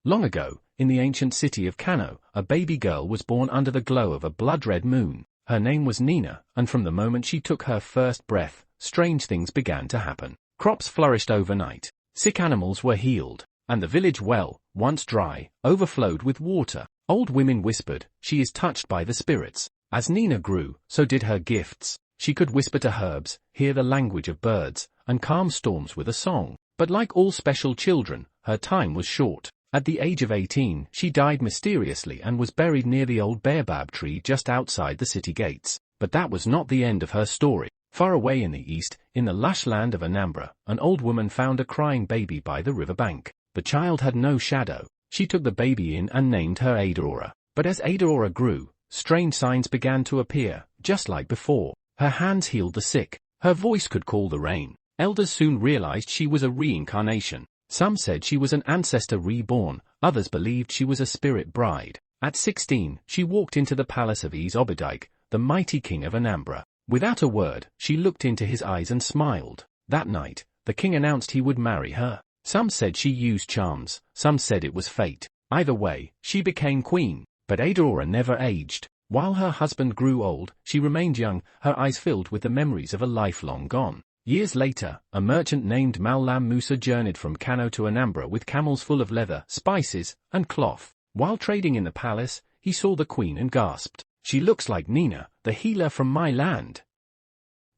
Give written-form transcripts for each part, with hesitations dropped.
Long ago, in the ancient city of Kano, a baby girl was born under the glow of a blood-red moon. Her name was Nina, and from the moment she took her first breath, strange things began to happen. Crops flourished overnight, sick animals were healed, and the village well, once dry, overflowed with water. Old women whispered, "She is touched by the spirits." As Nina grew, so did her gifts. She could whisper to herbs, hear the language of birds, and calm storms with a song. But like all special children, her time was short. At the age of 18, she died mysteriously and was buried near the old baobab tree just outside the city gates. But that was not the end of her story. Far away in the east, in the lush land of Anambra, an old woman found a crying baby by the river bank. The child had no shadow. She took the baby in and named her Adaora. But as Adaora grew, strange signs began to appear, just like before. Her hands healed the sick. Her voice could call the rain. Elders soon realized she was a reincarnation. Some said she was an ancestor reborn, others believed she was a spirit bride. At 16, she walked into the palace of Obadike, the mighty king of Anambra. Without a word, she looked into his eyes and smiled. That night, the king announced he would marry her. Some said she used charms, some said it was fate. Either way, she became queen. But Adaora never aged. While her husband grew old, she remained young, her eyes filled with the memories of a life long gone. Years later, a merchant named Mallam Musa journeyed from Kano to Anambra with camels full of leather, spices, and cloth. While trading in the palace, he saw the queen and gasped, "She looks like Nina, the healer from my land."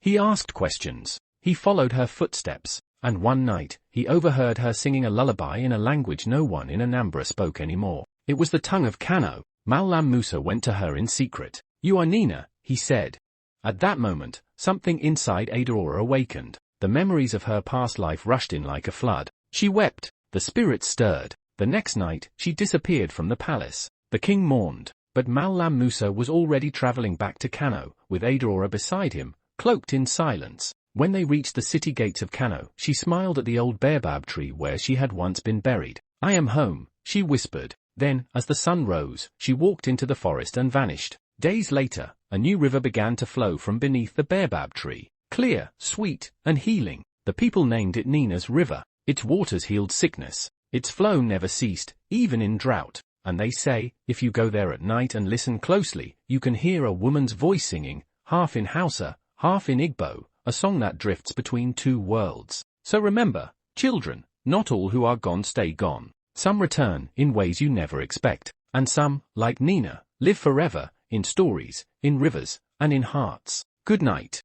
He asked questions. He followed her footsteps, and one night, he overheard her singing a lullaby in a language no one in Anambra spoke anymore. It was the tongue of Kano. Mallam Musa went to her in secret. "You are Nina," he said. At that moment, something inside Adaora awakened. The memories of her past life rushed in like a flood. She wept. The spirit stirred. The next night, she disappeared from the palace. The king mourned. But Mallam Musa was already traveling back to Kano, with Adaora beside him, cloaked in silence. When they reached the city gates of Kano, she smiled at the old baobab tree where she had once been buried. "I am home," she whispered. Then, as the sun rose, she walked into the forest and vanished. Days later, a new river began to flow from beneath the baobab tree. Clear, sweet, and healing. The people named it Nina's River. Its waters healed sickness. Its flow never ceased, even in drought. And they say, if you go there at night and listen closely, you can hear a woman's voice singing, half in Hausa, half in Igbo, a song that drifts between two worlds. So remember, children, not all who are gone stay gone. Some return in ways you never expect. And some, like Nina, live forever, in stories, in rivers, and in hearts. Good night.